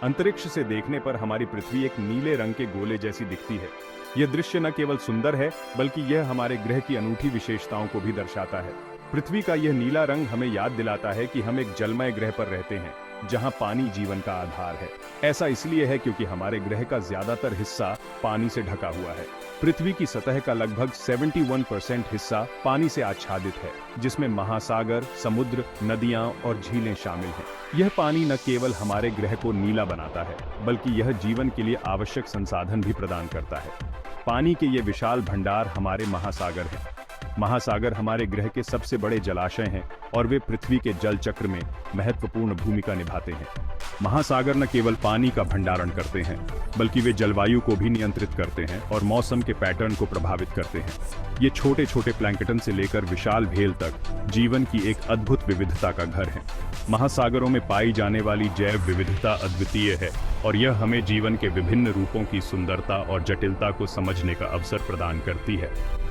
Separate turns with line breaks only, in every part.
अंतरिक्ष से देखने पर हमारी पृथ्वी एक नीले रंग के गोले जैसी दिखती है। यह दृश्य न केवल सुंदर है, बल्कि यह हमारे ग्रह की अनूठी विशेषताओं को भी दर्शाता है। पृथ्वी का यह नीला रंग हमें याद दिलाता है कि हम एक जलमय ग्रह पर रहते हैं, जहां पानी जीवन का आधार है। ऐसा इसलिए है क्योंकि हमारे ग्रह का ज्यादातर हिस्सा पानी से ढका हुआ है। पृथ्वी की सतह का लगभग 71% हिस्सा पानी से आच्छादित है, जिसमें महासागर, समुद्र, नदियां और झीलें शामिल हैं। यह पानी न केवल हमारे ग्रह को नीला बनाता है, बल्कि यह जीवन के लिए आवश्यक संसाधन भी प्रदान करता है। पानी के ये विशाल भंडार हमारे महासागर हैं। महासागर हमारे ग्रह के सबसे बड़े जलाशय हैं और वे पृथ्वी के जल चक्र में महत्वपूर्ण भूमिका निभाते हैं। महासागर न केवल पानी का भंडारण करते हैं, बल्कि वे जलवायु को भी नियंत्रित करते हैं और मौसम के पैटर्न को प्रभावित करते हैं। ये छोटे छोटे प्लैंकटन से लेकर विशाल भेल तक जीवन की एक अद्भुत विविधता का घर है। महासागरों में पाई जाने वाली जैव विविधता अद्वितीय है और यह हमें जीवन के विभिन्न रूपों की सुंदरता और जटिलता को समझने का अवसर प्रदान करती है।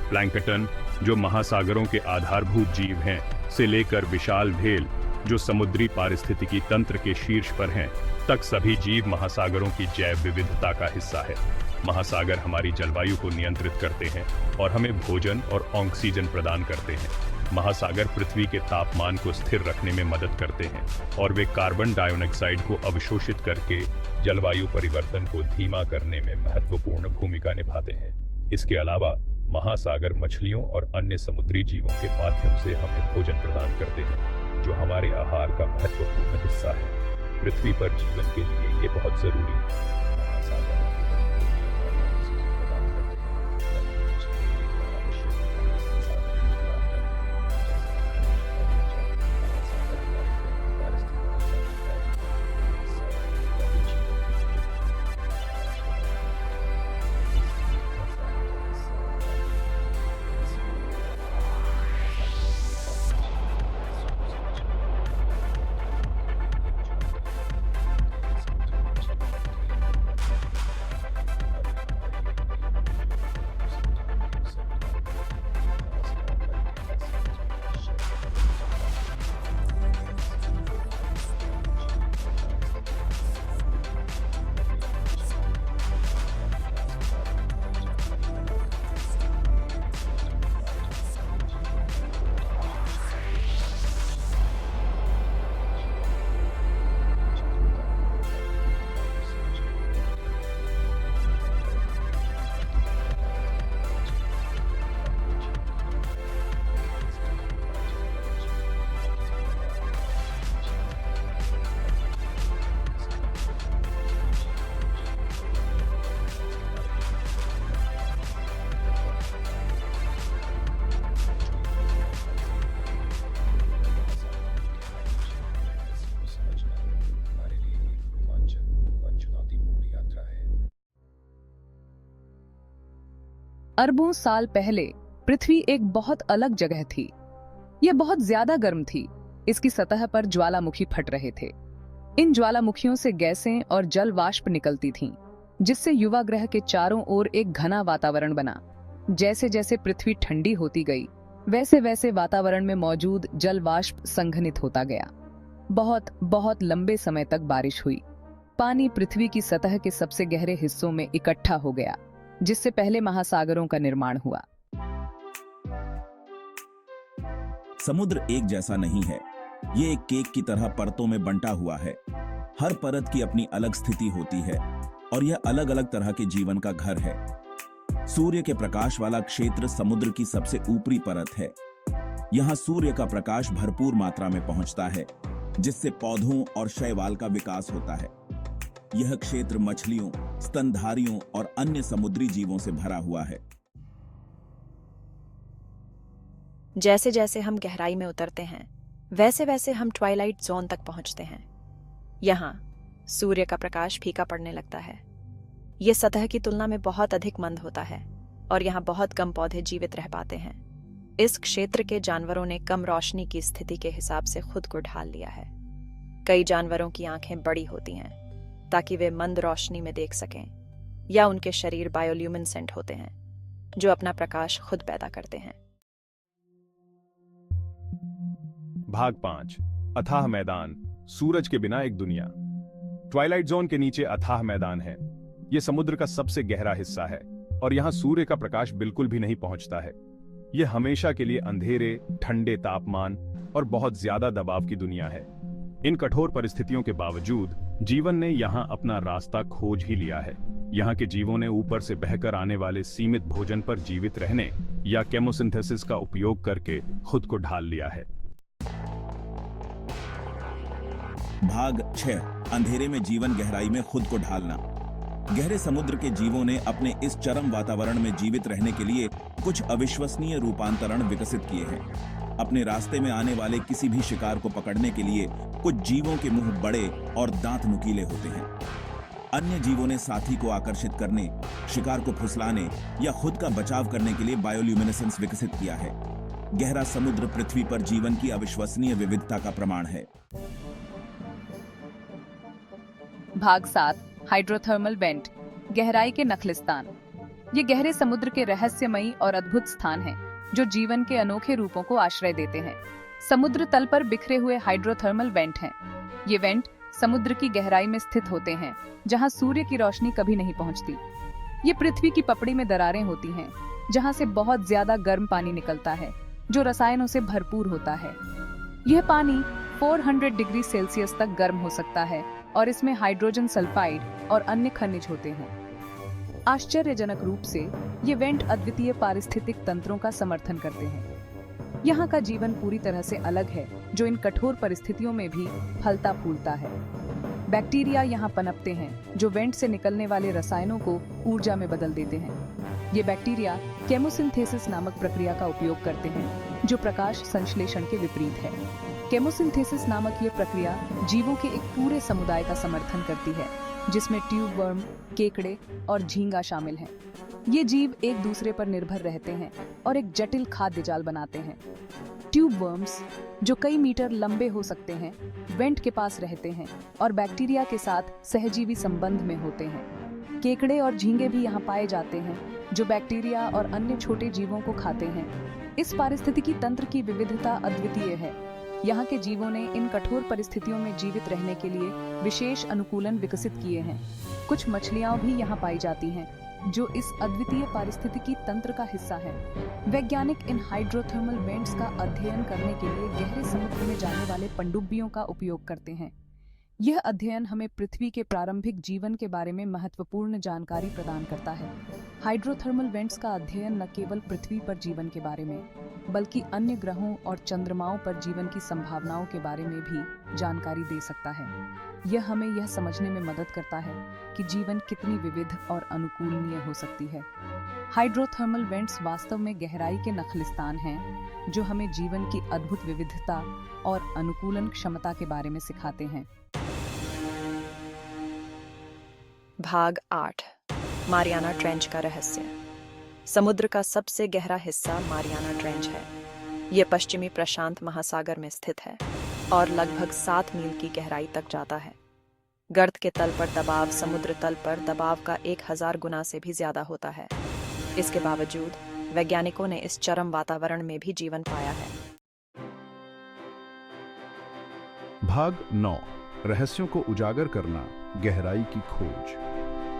प्लैंकटन, जो महासागरों के आधारभूत जीव हैं, से लेकर विशाल भेल, जो समुद्री पारिस्थितिकी तंत्र के शीर्ष पर हैं, तक सभी जीव महासागरों की जैव विविधता का हिस्सा है। महासागर हमारी जलवायु को नियंत्रित करते हैं और हमें भोजन और ऑक्सीजन प्रदान करते हैं। महासागर पृथ्वी के तापमान को स्थिर रखने में मदद करते हैं और वे कार्बन डाइऑक्साइड को अवशोषित करके जलवायु परिवर्तन को धीमा करने में महत्वपूर्ण भूमिका निभाते हैं। इसके अलावा महासागर मछलियों और अन्य समुद्री जीवों के माध्यम से हमें भोजन प्रदान करते हैं, जो हमारे आहार का महत्वपूर्ण हिस्सा है। पृथ्वी पर जीवन के लिए ये बहुत जरूरी है।
अरबों साल पहले पृथ्वी एक बहुत अलग जगह थी। यह बहुत ज्यादा गर्म थी। इसकी सतह पर ज्वालामुखी फट रहे थे। इन ज्वालामुखियों से गैसें और जल वाष्प निकलती थीं, जिससे युवा ग्रह के चारों ओर एक घना वातावरण बना। जैसे जैसे पृथ्वी ठंडी होती गई, वैसे वैसे वातावरण में मौजूद जल वाष्प संघनित होता गया। बहुत बहुत लंबे समय तक बारिश हुई। पानी पृथ्वी की सतह के सबसे गहरे हिस्सों में इकट्ठा हो गया, जिससे पहले महासागरों का निर्माण हुआ।
समुद्र एक जैसा नहीं है। ये एक केक की तरह परतों में बंटा हुआ है। हर परत की अपनी अलग स्थिति होती है और यह अलग अलग तरह के जीवन का घर है। सूर्य के प्रकाश वाला क्षेत्र समुद्र की सबसे ऊपरी परत है। यहाँ सूर्य का प्रकाश भरपूर मात्रा में पहुंचता है, जिससे पौधों और शैवाल का विकास होता है। यह क्षेत्र मछलियों, स्तनधारियों और अन्य समुद्री जीवों से भरा हुआ है।
जैसे जैसे हम गहराई में उतरते हैं, वैसे वैसे हम ट्वाइलाइट जोन तक पहुंचते हैं। यहाँ सूर्य का प्रकाश फीका पड़ने लगता है। यह सतह की तुलना में बहुत अधिक मंद होता है और यहाँ बहुत कम पौधे जीवित रह पाते हैं। इस क्षेत्र के जानवरों ने कम रोशनी की स्थिति के हिसाब से खुद को ढाल लिया है। कई जानवरों की आंखें बड़ी होती हैं ताकि वे मंद रोशनी में देख सकें, या उनके शरीर बायोल्यूमिनेसेंट होते हैं, जो अपना प्रकाश खुद पैदा करते हैं।
भाग 5, अथाह मैदान, सूरज के बिना एक दुनिया। ट्वाइलाइट जोन के नीचे अथाह मैदान है। यह समुद्र का सबसे गहरा हिस्सा है और यहाँ सूर्य का प्रकाश बिल्कुल भी नहीं पहुंचता है। यह हमेशा के लिए अंधेरे, ठंडे तापमान और बहुत ज्यादा दबाव की दुनिया है। इन कठोर परिस्थितियों के बावजूद जीवन ने यहाँ अपना रास्ता खोज ही लिया है। यहाँ के जीवों ने ऊपर से बहकर आने वाले सीमित भोजन पर जीवित रहने या केमोसिंथेसिस का उपयोग करके खुद को ढाल लिया है।
भाग 6 अंधेरे में जीवन, गहराई में खुद को ढालना। गहरे समुद्र के जीवों ने अपने इस चरम वातावरण में जीवित रहने के लिए कुछ अविश्वसनीय रूपांतरण विकसित किए हैं। अपने रास्ते में आने वाले किसी भी शिकार को पकड़ने के लिए कुछ जीवों के मुंह बड़े और दांत नुकीले होते हैं। अन्य जीवों ने साथी को आकर्षित करने, शिकार को फुसलाने या खुद का बचाव करने के लिए बायोल्यूमिनेसेंस विकसित किया है। गहरा समुद्र पृथ्वी पर जीवन की अविश्वसनीय विविधता का प्रमाण है।
भाग 7 हाइड्रोथर्मल वेंट, गहराई के नखलिस्तान। ये गहरे समुद्र के रहस्यमयी और अद्भुत स्थान हैं, जो जीवन के अनोखे रूपों को आश्रय देते हैं। समुद्र तल पर बिखरे हुए हाइड्रोथर्मल वेंट हैं। ये वेंट समुद्र की गहराई में स्थित होते हैं, जहां सूर्य की रोशनी कभी नहीं पहुंचती। ये पृथ्वी की पपड़ी में दरारें होती हैं, जहां से बहुत ज्यादा गर्म पानी निकलता है, जो रसायनों से भरपूर होता है। यह पानी 400 डिग्री सेल्सियस तक गर्म हो सकता है और इसमें हाइड्रोजन सल्फाइड और अन्य खनिज होते हैं। आश्चर्यजनक रूप से ये वेंट अद्वितीय पारिस्थितिक तंत्रों का समर्थन करते हैं। यहाँ का जीवन पूरी तरह से अलग है, जो इन कठोर परिस्थितियों में भी फलता फूलता है। बैक्टीरिया यहाँ पनपते हैं, जो वेंट से निकलने वाले रसायनों को ऊर्जा में बदल देते हैं। ये बैक्टीरिया केमोसिंथेसिस नामक प्रक्रिया का उपयोग करते हैं, जो प्रकाश संश्लेषण के विपरीत है। केमोसिंथेसिस नामक ये प्रक्रिया जीवों के एक पूरे समुदाय का समर्थन करती है, जिसमें ट्यूब वर्म, केकड़े और झींगा शामिल हैं। ये जीव एक दूसरे पर निर्भर रहते हैं और एक जटिल खाद्य जाल बनाते हैं। ट्यूब वर्म्स, जो कई मीटर लंबे हो सकते हैं, वेंट के पास रहते हैं और बैक्टीरिया के साथ सहजीवी संबंध में होते हैं। केकड़े और झींगे भी यहाँ पाए जाते हैं, जो बैक्टीरिया और अन्य छोटे जीवों को खाते हैं। इस पारिस्थितिकी तंत्र की विविधता अद्वितीय है। यहाँ के जीवों ने इन कठोर परिस्थितियों में जीवित रहने के लिए विशेष अनुकूलन विकसित किए हैं। कुछ मछलियां भी यहाँ पाई जाती हैं, जो इस अद्वितीय पारिस्थितिकी तंत्र का हिस्सा है। वैज्ञानिक इन हाइड्रोथर्मल वेंट्स का अध्ययन करने के लिए गहरे समुद्र में जाने वाले पनडुब्बियों का उपयोग करते हैं। यह अध्ययन हमें पृथ्वी के प्रारंभिक जीवन के बारे में महत्वपूर्ण जानकारी प्रदान करता है। हाइड्रोथर्मल वेंट्स का अध्ययन न केवल पृथ्वी पर जीवन के बारे में, बल्कि अन्य ग्रहों और चंद्रमाओं पर जीवन की संभावनाओं के बारे में भी जानकारी दे सकता है। यह हमें यह समझने में मदद करता है कि जीवन कितनी विविध और अनुकूलनीय हो सकती है। हाइड्रोथर्मल वेंट्स वास्तव में गहराई के नखलिस्तान हैं, जो हमें जीवन की अद्भुत विविधता और अनुकूलन क्षमता के बारे में सिखाते हैं।
भाग 8 मारियाना ट्रेंच का रहस्य। समुद्र का सबसे गहरा हिस्सा मारियाना ट्रेंच है। यह पश्चिमी प्रशांत महासागर में स्थित है और लगभग 7 मील की गहराई तक जाता है। गर्त के तल पर दबाव समुद्र तल पर दबाव का 1000 गुना से भी ज्यादा होता है। इसके बावजूद वैज्ञानिकों ने इस चरम वातावरण में भी जीवन पाया है।
भाग 9 रहस्यों को उजागर करना, गहराई की खोज।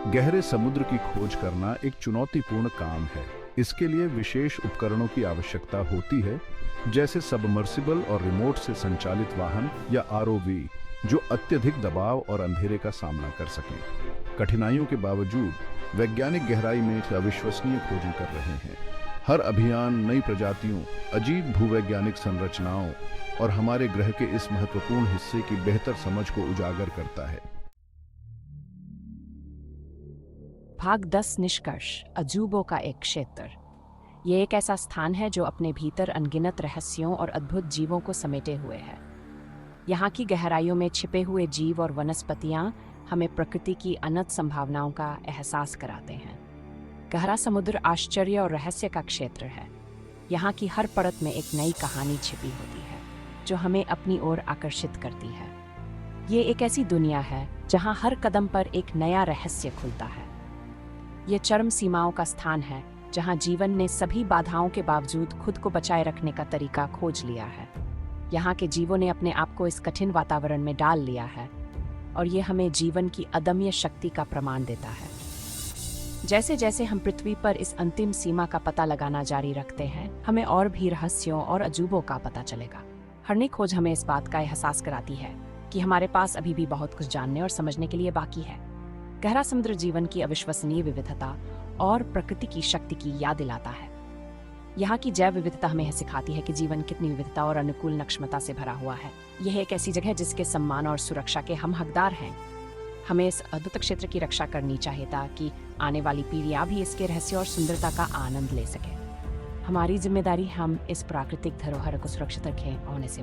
गहरे समुद्र की खोज करना एक चुनौतीपूर्ण काम है। इसके लिए विशेष उपकरणों की आवश्यकता होती है, जैसे सबमर्सिबल और रिमोट से संचालित वाहन या आरओवी, जो अत्यधिक दबाव और अंधेरे का सामना कर सकें। कठिनाइयों के बावजूद वैज्ञानिक गहराई में एक अविश्वसनीय खोजें कर रहे हैं। हर अभियान नई प्रजातियों, अजीब भूवैज्ञानिक संरचनाओं और हमारे ग्रह के इस महत्वपूर्ण हिस्से की बेहतर समझ को उजागर करता है।
भाग 10 निष्कर्ष, अजूबों का एक क्षेत्र। ये एक ऐसा स्थान है जो अपने भीतर अनगिनत रहस्यों और अद्भुत जीवों को समेटे हुए है। यहाँ की गहराइयों में छिपे हुए जीव और वनस्पतियाँ हमें प्रकृति की अनंत संभावनाओं का एहसास कराते हैं। गहरा समुद्र आश्चर्य और रहस्य का क्षेत्र है। यहाँ की हर परत में एक नई कहानी छिपी होती है, जो हमें अपनी ओर आकर्षित करती है। ये एक ऐसी दुनिया है जहाँ हर कदम पर एक नया रहस्य खुलता है। ये चरम सीमाओं का स्थान है, जहाँ जीवन ने सभी बाधाओं के बावजूद खुद को बचाए रखने का तरीका खोज लिया है। यहाँ के जीवों ने अपने आप को इस कठिन वातावरण में डाल लिया है और ये हमें जीवन की अदम्य शक्ति का प्रमाण देता है। जैसे जैसे हम पृथ्वी पर इस अंतिम सीमा का पता लगाना जारी रखते हैं, हमें और भी रहस्यों और अजूबों का पता चलेगा। हर नई खोज हमें इस बात का एहसास कराती है कि हमारे पास अभी भी बहुत कुछ जानने और समझने के लिए बाकी है। गहरा समुद्र जीवन की अविश्वसनीय विविधता और प्रकृति की शक्ति की याद दिलाता है। यहाँ की जैव विविधता हमें सिखाती है कि जीवन कितनी विविधता और अनुकूल नक्शमता से भरा हुआ है। यह एक ऐसी जगह है जिसके सम्मान और सुरक्षा के हम हकदार हैं। हमें इस अद्भुत क्षेत्र की रक्षा करनी चाहिए ताकि आने वाली पीढ़ियां भी इसके रहस्य और सुंदरता का आनंद ले सके। हमारी जिम्मेदारी हम इस प्राकृतिक धरोहर को सुरक्षित रखें और इसे